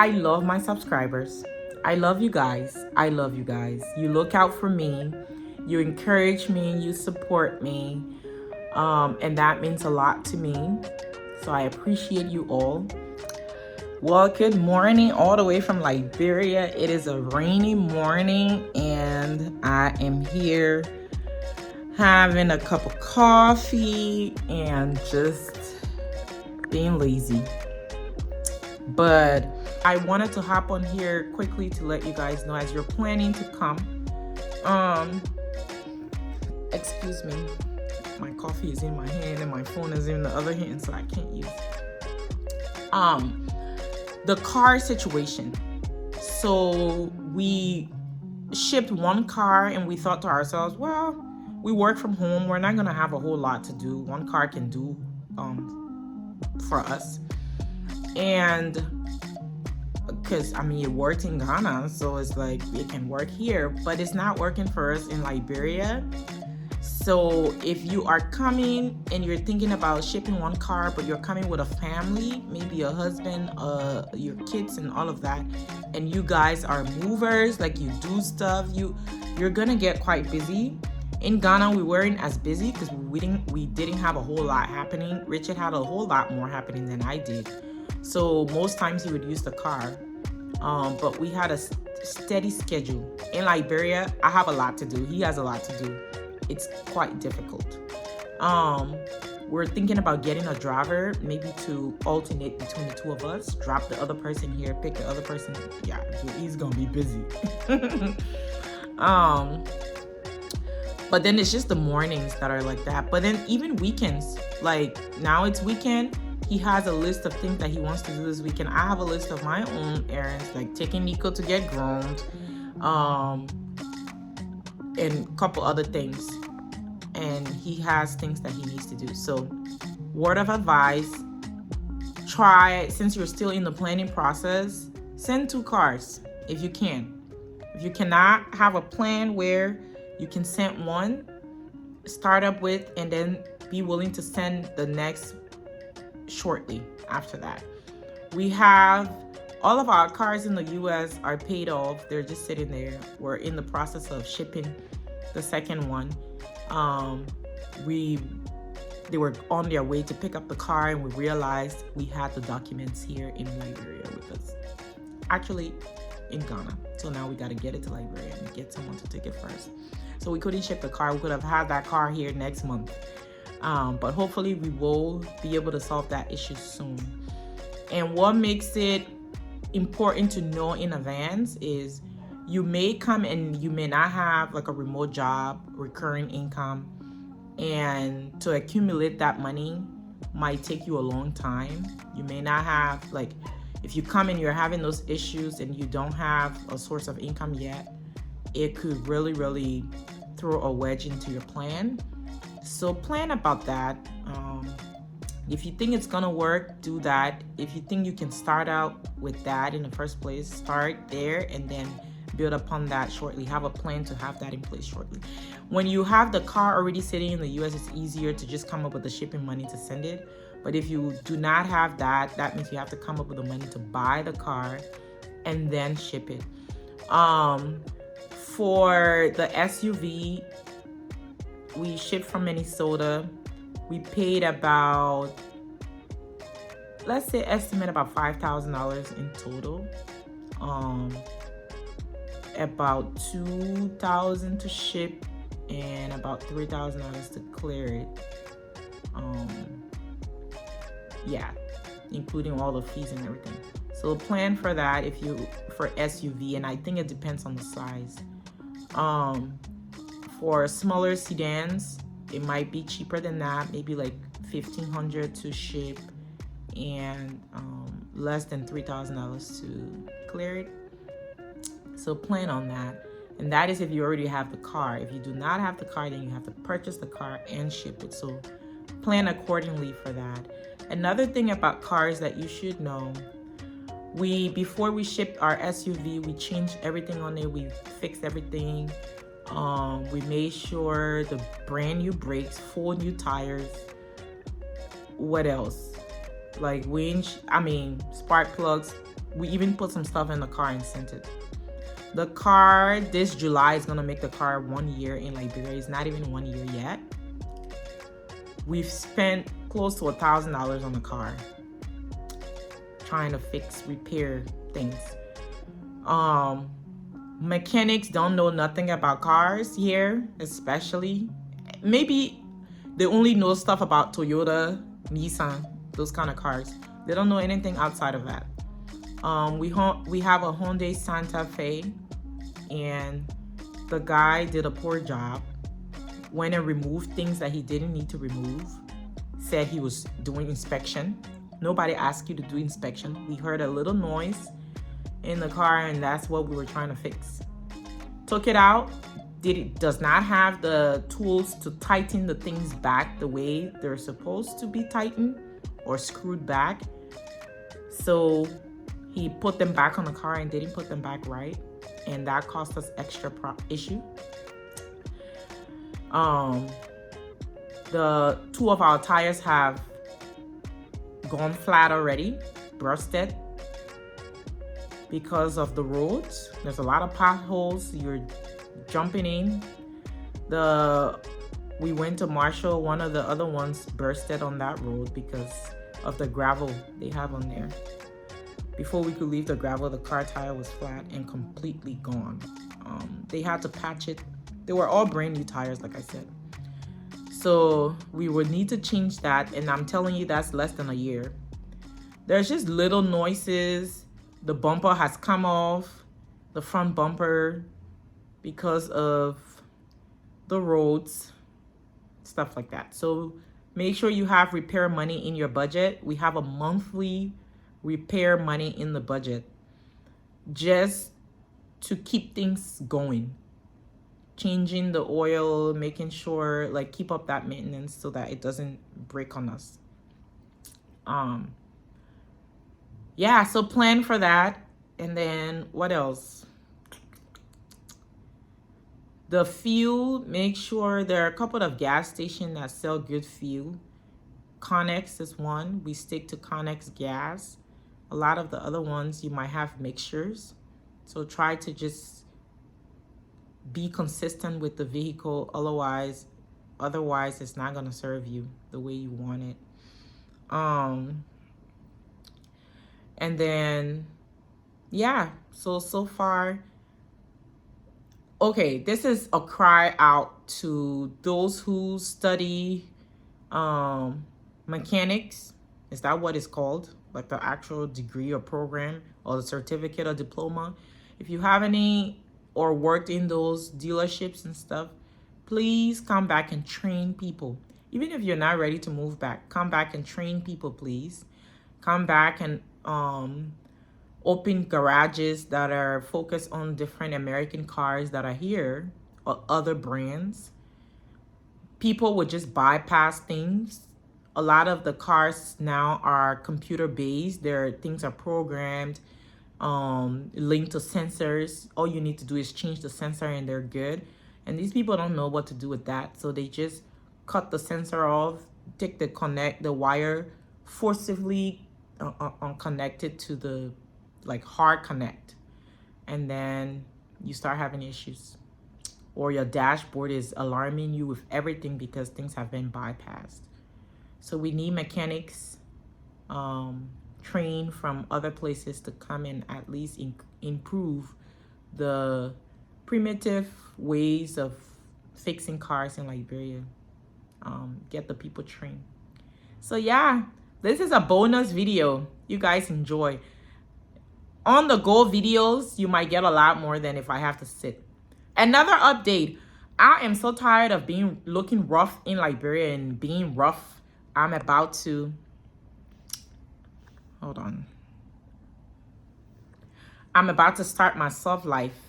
I love my subscribers. I love you guys. I love you guys. You look out for me. You encourage me. You support me. And that means a lot to me. So I appreciate you all. Well, good morning all the way from Liberia. It is a rainy morning and I am here having a cup of coffee and just being lazy. But I wanted to hop on here quickly to let you guys know, as you're planning to come, excuse me, my coffee is in my hand and my phone is in the other hand, so I can't use the car situation. So we shipped one car and we thought to ourselves, well, we work from home, we're not gonna have a whole lot to do. One car can do for us. And because it worked in Ghana, so it's like it can work here, but it's not working for us in Liberia. So if you are coming and you're thinking about shipping one car, but you're coming with a family, maybe a husband, your kids and all of that, and you guys are movers, like you do stuff, you're gonna get quite busy. In Ghana, we weren't as busy because we didn't have a whole lot happening. Richard had a whole lot more happening than I did. So most times he would use the car. But we had a steady schedule. In Liberia, I have a lot to do. He has a lot to do. It's quite difficult. We're thinking about getting a driver, maybe to alternate between the two of us, drop the other person here, pick the other person. Yeah, he's gonna be busy. But then it's just the mornings that are like that. But then even weekends, like now it's weekend, he has a list of things that he wants to do this weekend. I have a list of my own errands, like taking Nico to get groomed, and a couple other things. And he has things that he needs to do. So word of advice, try, since you're still in the planning process, send 2 cars if you can. If you cannot have a plan where you can send one, start up with, and then be willing to send the next shortly after that. We have all of our cars in the US are paid off. They're just sitting there. We're in the process of shipping the second one. They were on their way to pick up the car and we realized we had the documents here in Liberia with us. Actually in Ghana. So now we got to get it to Liberia and get someone to take it first. So we couldn't ship the car. We could have had that car here next month. But hopefully we will be able to solve that issue soon. And what makes it important to know in advance is you may come and you may not have like a remote job, recurring income, and to accumulate that money might take you a long time. You may not have, like, if you come and you're having those issues and you don't have a source of income yet, it could really throw a wedge into your plan. So plan about that. If you think it's gonna work, do that. If you think you can start out with that in the first place, start there and then build upon that shortly. Have a plan to have that in place shortly. When you have the car already sitting in the US, it's easier to just come up with the shipping money to send it. But if you do not have that, that means you have to come up with the money to buy the car and then ship it. For the SUV, we shipped from Minnesota. We paid about, let's say, estimate about $5,000 in total. About $2,000 to ship and about $3,000 to clear it. Yeah, including all the fees and everything. So plan for that for SUV, and I think it depends on the size. For smaller sedans, it might be cheaper than that, maybe like $1,500 to ship and less than $3,000 to clear it. So plan on that. And that is if you already have the car. If you do not have the car, then you have to purchase the car and ship it. So plan accordingly for that. Another thing about cars that you should know, before we shipped our SUV, we changed everything on it. We fixed everything. We made sure the brand new brakes, full new tires. What else? Like spark plugs, We even put some stuff in the car and sent it. The car this July is gonna make the car 1 year in Liberia. It's not even 1 year yet. We've spent close to $1,000 on the car trying to repair things. Mechanics don't know nothing about cars here, especially. Maybe they only know stuff about Toyota, Nissan, those kind of cars. They don't know anything outside of that. We have a Hyundai Santa Fe, and the guy did a poor job. Went and removed things that he didn't need to remove. Said he was doing inspection. Nobody asked you to do inspection. We heard a little noise in the car, and that's what we were trying to fix. Took it out. Does not have the tools to tighten the things back the way they're supposed to be tightened or screwed back. So he put them back on the car and didn't put them back right, and that cost us extra issue. The 2 of our tires have gone flat already, busted because of the roads. There's a lot of potholes. You're jumping in. We went to Marshall. One of the other ones bursted on that road because of the gravel they have on there. Before we could leave the gravel, the car tire was flat and completely gone. They had to patch it. They were all brand new tires, like I said. So we would need to change that, and I'm telling you, that's less than a year. There's just little noises. The bumper has come off, the front bumper, because of the roads, stuff like that. So make sure you have repair money in your budget. We have a monthly repair money in the budget just to keep things going. Changing the oil, making sure, like, keep up that maintenance so that it doesn't break on us. Yeah, so plan for that. And then what else? The fuel, make sure there are a couple of gas stations that sell good fuel. Connex is one. We stick to Connex gas. A lot of the other ones, you might have mixtures. So try to just be consistent with the vehicle. Otherwise it's not going to serve you the way you want it. And then, yeah, so far, okay, this is a cry out to those who study mechanics. Is that what it's called? Like the actual degree or program or the certificate or diploma. If you have any or worked in those dealerships and stuff, please come back and train people. Even if you're not ready to move back, come back and train people, please. Come back and open garages that are focused on different American cars that are here or other brands. People would just bypass things. A lot of the cars now are computer based. Things are programmed, linked to sensors. All you need to do is change the sensor and they're good. And these people don't know what to do with that. So they just cut the sensor off, take the wire, forcibly connected to the hard connect, and then you start having issues, or your dashboard is alarming you with everything because things have been bypassed. So we need mechanics trained from other places to come and at least improve the primitive ways of fixing cars in Liberia. Get the people trained. So yeah, this is a bonus video. You guys enjoy. On the go videos, you might get a lot more than if I have to sit. Another update. I am so tired of looking rough in Liberia and being rough. I'm about to, hold on. I'm about to start my soft life.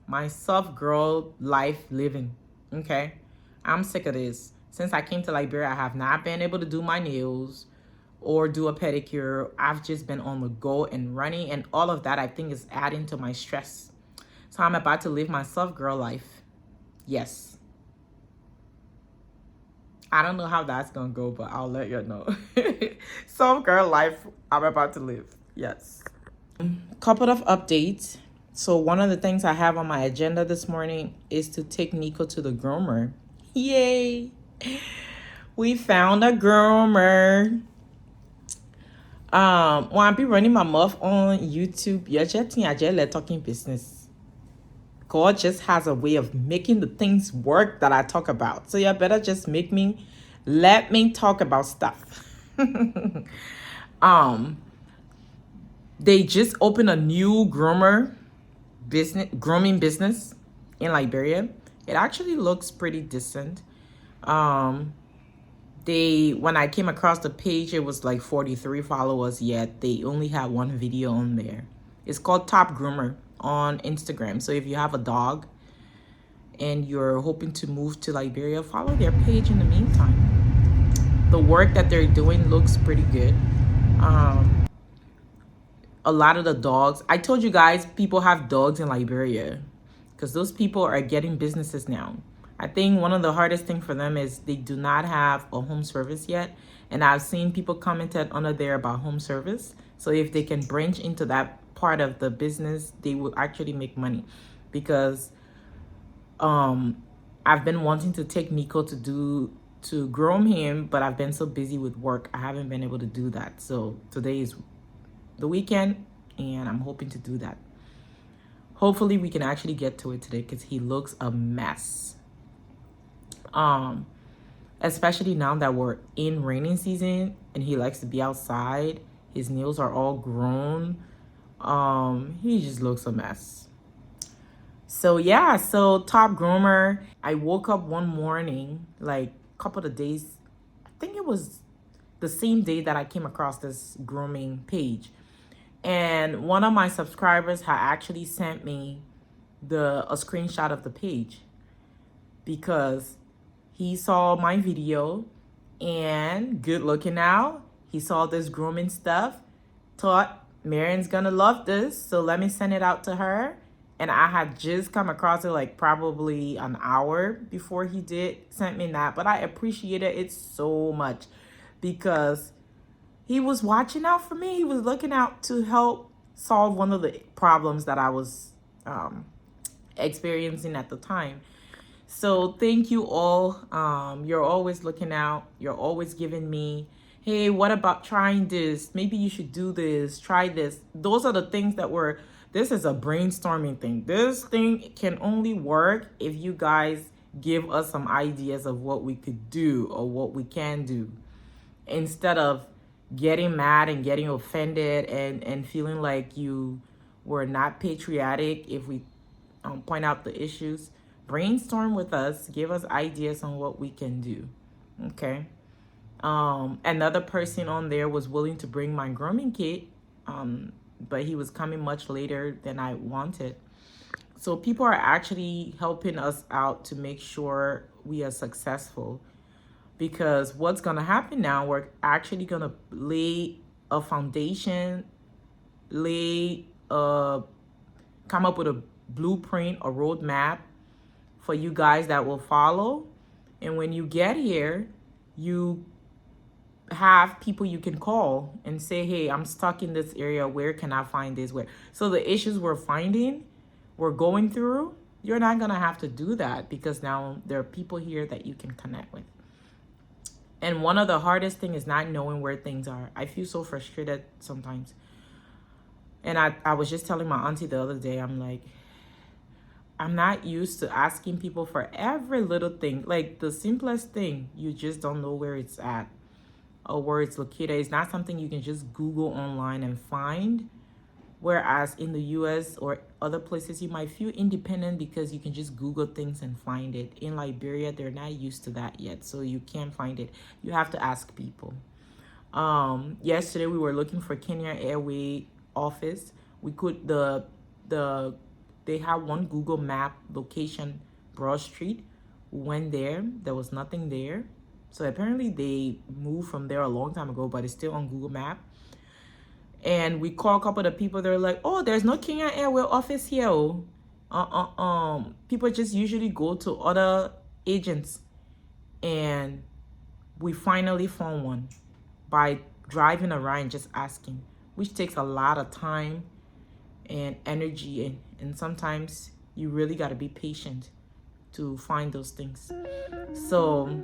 My soft girl life living. Okay? I'm sick of this. Since I came to Liberia, I have not been able to do my nails or do a pedicure. I've just been on the go and running, and all of that I think is adding to my stress. So I'm about to live my soft girl life. Yes. I don't know how that's gonna go, but I'll let you know. Soft girl life I'm about to live. Yes. Couple of updates. So one of the things I have on my agenda this morning is to take Nico to the groomer. Yay! We found a groomer. When I be running my mouth on YouTube, you're just talking business. God just has a way of making the things work that I talk about. So you better just let me talk about stuff. They just opened a new grooming business in Liberia. It actually looks pretty decent. When I came across the page, it was like 43 followers, yet they only had one video on there. It's called Top Groomer on Instagram. So if you have a dog and you're hoping to move to Liberia, follow their page in the meantime. The work that they're doing looks pretty good. A lot of the dogs, I told you guys, people have dogs in Liberia because those people are getting businesses now. I think one of the hardest thing for them is they do not have a home service yet. And I've seen people commented under there about home service. So if they can branch into that part of the business, they will actually make money. Because I've been wanting to take Nico to groom him, but I've been so busy with work, I haven't been able to do that. So today is the weekend and I'm hoping to do that. Hopefully we can actually get to it today because he looks a mess. Especially now that we're in raining season and he likes to be outside. His nails are all grown. He just looks a mess. So yeah, so Top Groomer, I woke up one morning, like a couple of days, I think it was the same day that I came across this grooming page. And one of my subscribers had actually sent me a screenshot of the page because he saw my video and good looking out. He saw this grooming stuff, thought Marion's gonna love this, so let me send it out to her. And I had just come across it like probably an hour before he sent me that. But I appreciated it so much because he was watching out for me. He was looking out to help solve one of the problems that I was experiencing at the time. So thank you all. You're always looking out. You're always giving me, hey, what about trying this? Maybe you should do this. Try this. Those are the things this is a brainstorming thing. This thing can only work if you guys give us some ideas of what we could do or what we can do. Instead of getting mad and getting offended and feeling like you were not patriotic if we point out the issues. Brainstorm with us, give us ideas on what we can do. Okay. Another person on there was willing to bring my grooming kit, but he was coming much later than I wanted. So people are actually helping us out to make sure we are successful. Because what's going to happen now, we're actually going to lay a foundation, come up with a blueprint, a roadmap for you guys that will follow. And when you get here, you have people you can call and say, hey, I'm stuck in this area. Where can I find this? Where? So the issues we're going through, you're not going to have to do that because now there are people here that you can connect with. And one of the hardest things is not knowing where things are. I feel so frustrated sometimes. And I was just telling my auntie the other day, I'm like, I'm not used to asking people for every little thing. Like the simplest thing, you just don't know where it's at or where it's located. It's not something you can just Google online and find. Whereas in the US or other places, you might feel independent because you can just Google things and find it. In Liberia, they're not used to that yet, so you can't find it. You have to ask people. Yesterday, we were looking for Kenya Airway office. We could, they have one Google map location, Broad Street. We went there. There was nothing there. So apparently they moved from there a long time ago, but it's still on Google Map. And we call a couple of people. They're like, "Oh, there's no Kenya Airway office here." People just usually go to other agents, and we finally found one by driving around, just asking, which takes a lot of time and energy, and sometimes you really got to be patient to find those things. So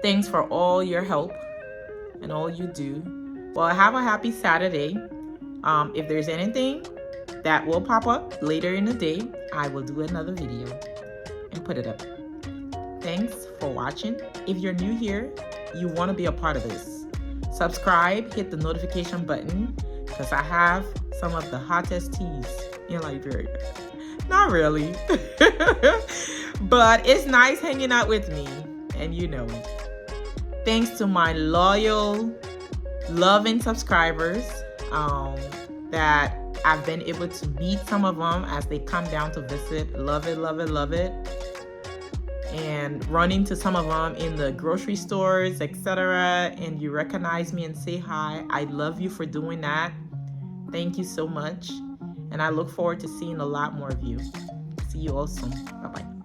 thanks for all your help and all you do. Well, have a happy Saturday. If there's anything that will pop up later in the day, I will do another video and put it up. Thanks for watching. If you're new here, you want to be a part of this, subscribe, hit the notification button, because I have some of the hottest teas in Liberia. Not really, but it's nice hanging out with me, and you know it. Thanks to my loyal, loving subscribers that I've been able to meet some of them as they come down to visit. Love it, love it, love it. And run into some of them in the grocery stores, etc. And you recognize me and say hi. I love you for doing that. Thank you so much. And I look forward to seeing a lot more of you. See you all soon. Bye-bye.